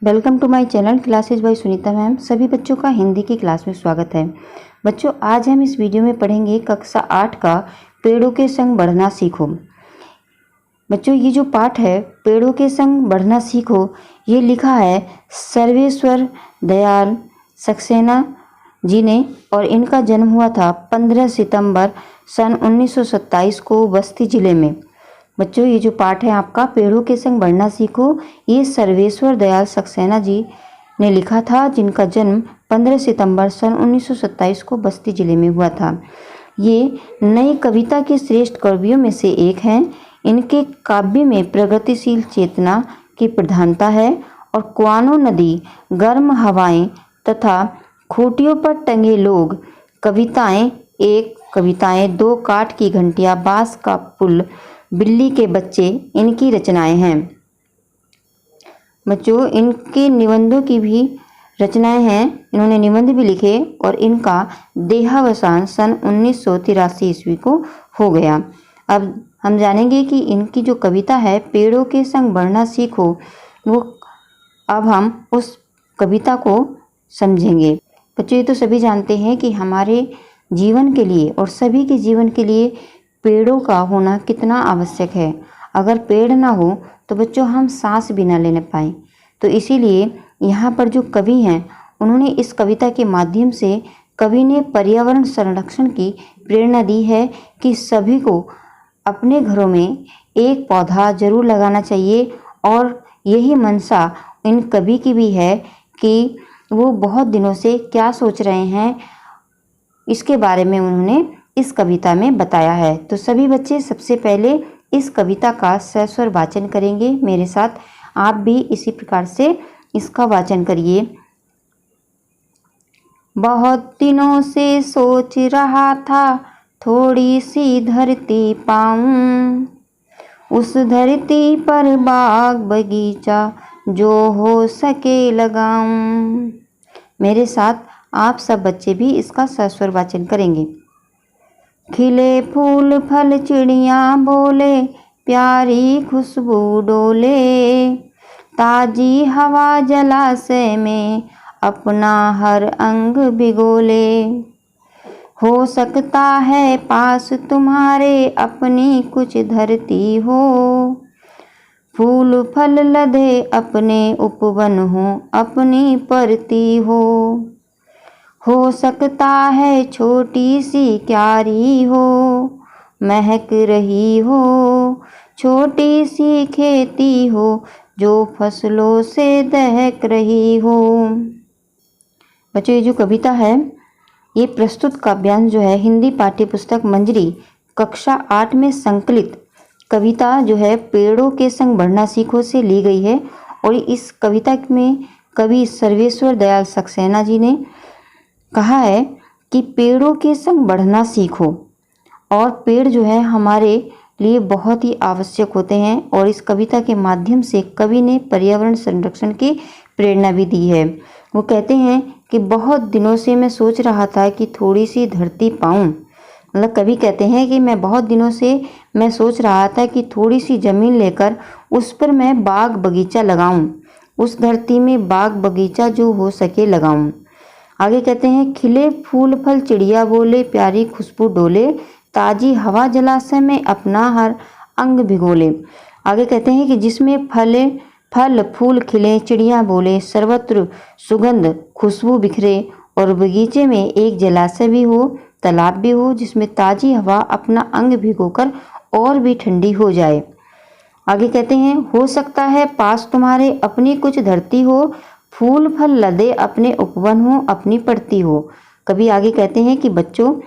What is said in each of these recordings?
Welcome to my channel classes by Sunita ma'am. सभी बच्चों का हिंदी की क्लास में स्वागत है। बच्चों, आज हम इस वीडियो में पढ़ेंगे कक्षा 8 का पेड़ों के संग बढ़ना सीखो। बच्चों, ये जो पाठ है पेड़ों के संग बढ़ना सीखो, ये लिखा है सर्वेश्वर दयाल सक्सेना जी ने और इनका जन्म हुआ था 15 सितंबर सन 1927 को बस्ती जिले में। बच्चों, ये जो पाठ है आपका पेड़ों के संग बढ़ना सीखो, ये सर्वेश्वर दयाल सक्सेना जी ने लिखा था, जिनका जन्म 15 सितंबर सन 1927 को बस्ती जिले में हुआ था। ये नई कविता के श्रेष्ठ कवियों में से एक हैं। इनके काव्य में प्रगतिशील चेतना की प्रधानता है और कुआनो नदी, गर्म हवाएं तथा खूंटियों पर टंगे लोग, कविताएं, दो काठ की घंटियां, बांस का पुल, बिल्ली के बच्चे इनकी रचनाएं हैं। बच्चों, इनके निबंधों की भी रचनाएं हैं, इन्होंने निबंध भी लिखे और इनका देहावसान सन 1983 ईस्वी को हो गया। अब हम जानेंगे कि इनकी जो कविता है पेड़ों के संग बढ़ना सीखो, वो अब हम उस कविता को समझेंगे। बच्चों, ये तो सभी जानते हैं कि हमारे जीवन के लिए और सभी के जीवन के लिए पेड़ों का होना कितना आवश्यक है। अगर पेड़ ना हो तो बच्चों हम सांस भी ना लेने पाए। तो इसीलिए यहाँ पर जो कवि हैं उन्होंने इस कविता के माध्यम से कवि ने पर्यावरण संरक्षण की प्रेरणा दी है कि सभी को अपने घरों में एक पौधा जरूर लगाना चाहिए। और यही मंशा इन कवि की भी है कि वो बहुत दिनों से क्या सोच रहे हैं, इसके बारे में उन्होंने इस कविता में बताया है। तो सभी बच्चे सबसे पहले इस कविता का सस्वर वाचन करेंगे मेरे साथ। आप भी इसी प्रकार से इसका वाचन करिए। बहुत दिनों से सोच रहा था थोड़ी सी धरती पाऊं, उस धरती पर बाग बगीचा जो हो सके लगाऊं। मेरे साथ आप सब बच्चे भी इसका सस्वर वाचन करेंगे। खिले फूल फल चिड़िया बोले, प्यारी खुशबू डोले, ताजी हवा जलाशय में अपना हर अंग भिगोले। हो सकता है पास तुम्हारे अपनी कुछ धरती हो, फूल फल लदे अपने उपवन हो, अपनी परती हो सकता है छोटी सी क्यारी हो, महक रही हो, छोटी सी खेती हो जो फसलों से दहक रही हो। बच्चों, ये जो कविता है ये प्रस्तुत काव्यांश जो है हिंदी पाठ्य पुस्तक मंजरी कक्षा 8 में संकलित कविता जो है पेड़ों के संग बढ़ना सीखो से ली गई है। और इस कविता में कवि सर्वेश्वर दयाल सक्सेना जी ने कहा है कि पेड़ों के संग बढ़ना सीखो। और पेड़ जो है हमारे लिए बहुत ही आवश्यक होते हैं और इस कविता के माध्यम से कवि ने पर्यावरण संरक्षण की प्रेरणा भी दी है। वो कहते हैं कि बहुत दिनों से मैं सोच रहा था कि थोड़ी सी धरती पाऊं। मतलब कवि कहते हैं कि मैं बहुत दिनों से मैं सोच रहा था कि थोड़ी सी ज़मीन लेकर उस पर मैं बाग बगीचा लगाऊं, उस धरती में बाग बगीचा जो हो सके लगाऊं। आगे कहते हैं खिले फूल फल चिड़िया बोले, प्यारी खुशबू डोले, ताजी हवा जलाशय में अपना हर अंग भिगोले। आगे कहते हैं कि जिसमें फल फूल खिले, चिड़िया बोले, सर्वत्र सुगंध खुशबू बिखरे और बगीचे में एक जलाशय भी हो, तालाब भी हो, जिसमें ताजी हवा अपना अंग भिगोकर और भी ठंडी हो जाए। आगे कहते हैं हो सकता है पास तुम्हारे अपनी कुछ धरती हो, फूल फल लदे अपने उपवन हो, अपनी पड़ती हो। कभी आगे कहते हैं कि बच्चों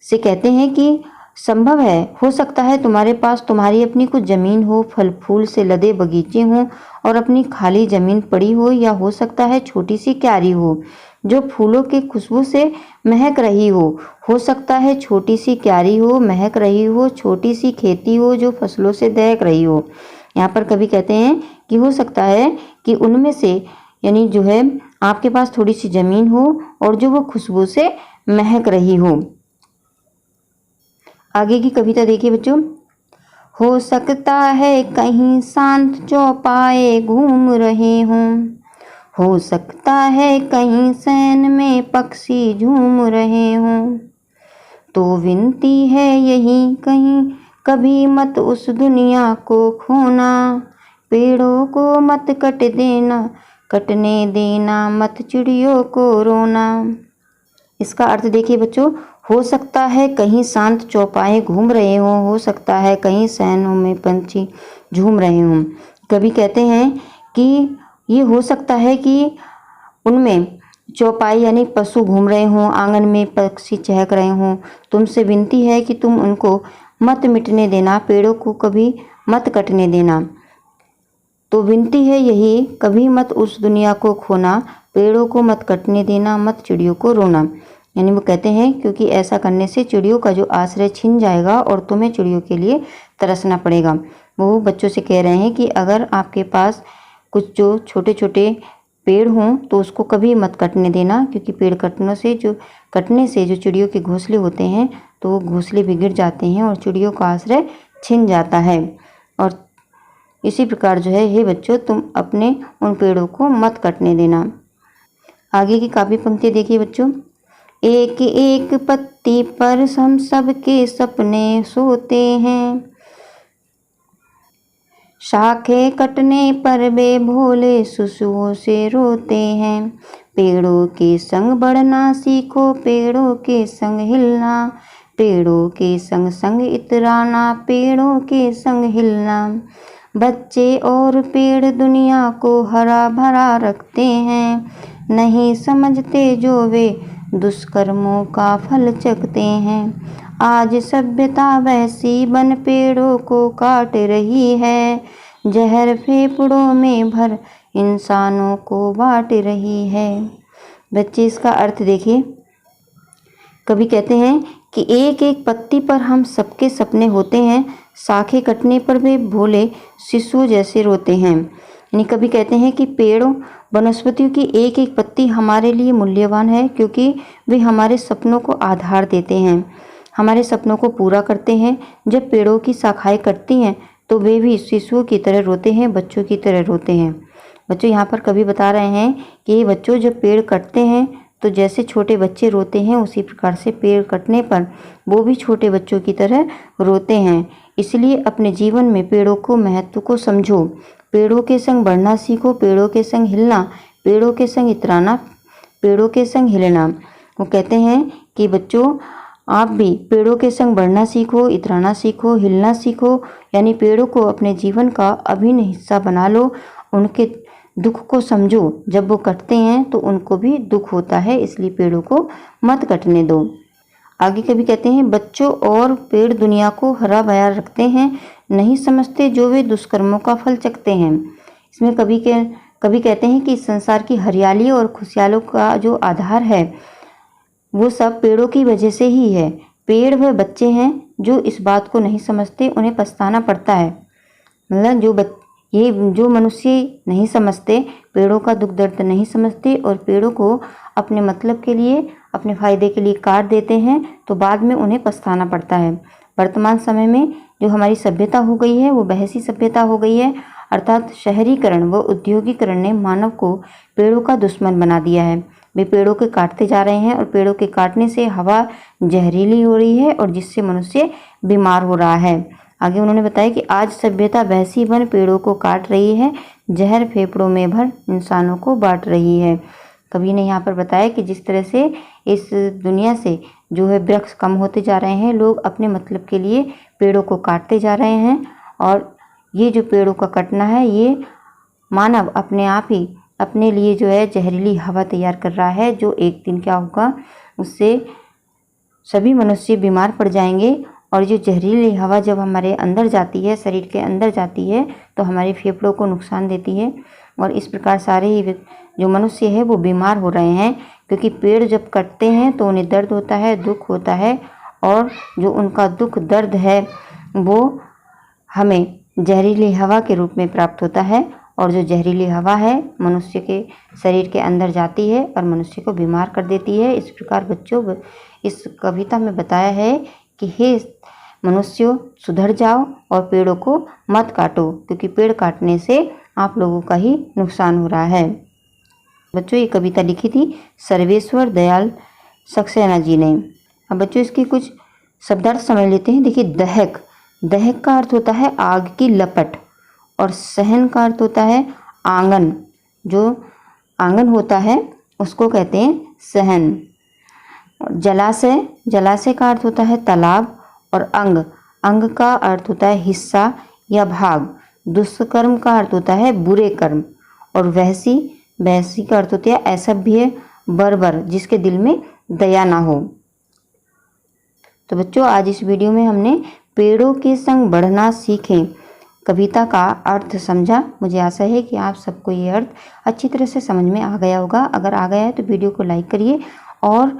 से कहते हैं कि संभव है, हो सकता है तुम्हारे पास तुम्हारी अपनी कुछ ज़मीन हो, फल फूल से लदे बगीचे हों और अपनी खाली ज़मीन पड़ी हो, या हो सकता है छोटी सी क्यारी हो जो फूलों की खुशबू से महक रही हो सकता है छोटी सी क्यारी हो, महक रही हो, छोटी सी खेती हो जो फसलों से दहक रही हो। यहाँ पर कभी कहते हैं कि हो सकता है कि उनमें से यानी जो है आपके पास थोड़ी सी ज़मीन हो और जो वो खुशबू से महक रही हो। आगे की कविता देखिए बच्चों। हो सकता है कहीं शांत चौपाए घूम रहे हों, हो सकता है कहीं सैन में पक्षी झूम रहे हों, तो विनती है यही कहीं कभी मत उस दुनिया को खोना। पेड़ों को मत कट देना, कटने देना मत चिड़ियों को रोना। इसका अर्थ देखिए बच्चों, हो सकता है कहीं शांत चौपाए घूम रहे हों, हो सकता है कहीं सैनों में पंछी झूम रहे हों। कभी कहते हैं कि ये हो सकता है कि उनमें चौपाई यानी पशु घूम रहे हों, आंगन में पक्षी चहक रहे हों। तुमसे विनती है कि तुम उनको मत मिटने देना, पेड़ों को कभी मत कटने देना। तो विनती है यही, कभी मत उस दुनिया को खोना, पेड़ों को मत कटने देना, मत चिड़ियों को रोना। यानी वो कहते हैं क्योंकि ऐसा करने से चिड़ियों का जो आश्रय छिन जाएगा और तुम्हें चिड़ियों के लिए तरसना पड़ेगा। वो बच्चों से कह रहे हैं कि अगर आपके पास कुछ जो छोटे छोटे पेड़ हों तो उसको कभी मत कटने देना, क्योंकि पेड़ कटने से जो चिड़ियों के घोंसले होते हैं तो वो घोंसले भी गिर जाते हैं और चिड़ियों का आश्रय छिन जाता है। और इसी प्रकार जो है, हे बच्चों तुम अपने उन पेड़ों को मत कटने देना। आगे की काव्य पंक्ति देखिए बच्चों। एक एक पत्ती पर हम सबके सपने सोते हैं, शाखें कटने पर वे भोले शिशुओं से रोते हैं। पेड़ों के संग बढ़ना सीखो, पेड़ों के संग हिलना, पेड़ों के संग संग इतराना, पेड़ों के संग हिलना। बच्चे और पेड़ दुनिया को हरा भरा रखते हैं, नहीं समझते जो वे दुष्कर्मों का फल चखते हैं। आज सभ्यता वैसी बन पेड़ों को काट रही है, जहर फेफड़ों में भर इंसानों को बांट रही है। बच्चे इसका अर्थ देखिए। कभी कहते हैं कि एक एक पत्ती पर हम सबके सपने होते हैं, शाखें कटने पर वे भोले शिशुओं जैसे रोते हैं। यानी कभी कहते हैं कि पेड़ों वनस्पतियों की एक एक पत्ती हमारे लिए मूल्यवान है, क्योंकि वे हमारे सपनों को आधार देते हैं, हमारे सपनों को पूरा करते हैं। जब पेड़ों की शाखाएं कटती हैं तो वे भी शिशुओं की तरह रोते हैं, बच्चों की तरह रोते हैं। बच्चों यहाँ पर कवि बता रहे हैं कि बच्चों जब पेड़ कटते हैं तो जैसे छोटे बच्चे रोते हैं, उसी प्रकार से पेड़ कटने पर वो भी छोटे बच्चों की तरह रोते हैं। इसलिए अपने जीवन में पेड़ों को महत्व को समझो, पेड़ों के संग बढ़ना सीखो, पेड़ों के संग हिलना, पेड़ों के संग इतराना, पेड़ों के संग हिलना। वो कहते हैं कि बच्चों आप भी पेड़ों के संग बढ़ना सीखो, इतराना सीखो, हिलना सीखो। यानी पेड़ों को अपने जीवन का अभिन्न हिस्सा बना लो, उनके दुख को समझो। जब वो कटते हैं तो उनको भी दुख होता है, इसलिए पेड़ों को मत कटने दो। आगे कभी कहते हैं, बच्चों और पेड़ दुनिया को हरा भरा रखते हैं, नहीं समझते जो वे दुष्कर्मों का फल चखते हैं। इसमें कभी कहते हैं कि संसार की हरियाली और खुशहाली का जो आधार है वो सब पेड़ों की वजह से ही है। पेड़ व बच्चे हैं जो इस बात को नहीं समझते, उन्हें पछताना पड़ता है। मतलब जो मनुष्य नहीं समझते, पेड़ों का दुख दर्द नहीं समझते और पेड़ों को अपने मतलब के लिए, अपने फायदे के लिए काट देते हैं, तो बाद में उन्हें पछताना पड़ता है। वर्तमान समय में जो हमारी सभ्यता हो गई है वो बहसी सभ्यता हो गई है, अर्थात शहरीकरण व उद्योगीकरण ने मानव को पेड़ों का दुश्मन बना दिया है। वे पेड़ों के काटते जा रहे हैं और पेड़ों के काटने से हवा जहरीली हो रही है और जिससे मनुष्य बीमार हो रहा है। आगे उन्होंने बताया कि आज सभ्यता वैसी बन पेड़ों को काट रही है, जहर फेफड़ों में भर इंसानों को बांट रही है। कवि ने यहाँ पर बताया कि जिस तरह से इस दुनिया से जो है वृक्ष कम होते जा रहे हैं, लोग अपने मतलब के लिए पेड़ों को काटते जा रहे हैं और ये जो पेड़ों का कटना है ये मानव अपने आप ही अपने लिए जो है जहरीली हवा तैयार कर रहा है, जो एक दिन क्या होगा, उससे सभी मनुष्य बीमार पड़ जाएंगे। और जो जहरीली हवा जब हमारे अंदर जाती है, शरीर के अंदर जाती है, तो हमारे फेफड़ों को नुकसान देती है और इस प्रकार सारे ही जो मनुष्य है वो बीमार हो रहे हैं, क्योंकि पेड़ जब कटते हैं तो उन्हें दर्द होता है, दुख होता है और जो उनका दुख दर्द है वो हमें जहरीली हवा के रूप में प्राप्त होता है और जो जहरीली हवा है मनुष्य के शरीर के अंदर जाती है और मनुष्य को बीमार कर देती है। इस प्रकार बच्चों इस कविता में बताया है कि हे मनुष्यों सुधर जाओ और पेड़ों को मत काटो, क्योंकि पेड़ काटने से आप लोगों का ही नुकसान हो रहा है। बच्चों ये कविता लिखी थी सर्वेश्वर दयाल सक्सेना जी ने। अब बच्चों इसकी कुछ शब्दार्थ समझ लेते हैं। देखिए दहक, दहक का अर्थ होता है आग की लपट, और सहन का अर्थ होता है आंगन, जो आंगन होता है उसको कहते हैं सहन। जलाशय, जलाशय का अर्थ होता है तालाब, और अंग, अंग का अर्थ होता है हिस्सा या भाग। दुष्कर्म का अर्थ होता है बुरे कर्म, और वहसी, वहसी का अर्थ होता है असभ्य बर्बर जिसके दिल में दया ना हो। तो बच्चों आज इस वीडियो में हमने पेड़ों के संग बढ़ना सीखें कविता का अर्थ समझा। मुझे आशा है कि आप सबको ये अर्थ अच्छी तरह से समझ में आ गया होगा। अगर आ गया है तो वीडियो को लाइक करिए और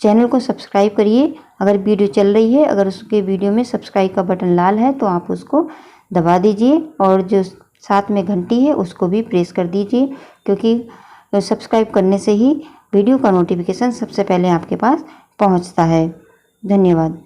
चैनल को सब्सक्राइब करिए। अगर वीडियो चल रही है, अगर उसके वीडियो में सब्सक्राइब का बटन लाल है तो आप उसको दबा दीजिए, और जो साथ में घंटी है उसको भी प्रेस कर दीजिए, क्योंकि सब्सक्राइब करने से ही वीडियो का नोटिफिकेशन सबसे पहले आपके पास पहुंचता है। धन्यवाद।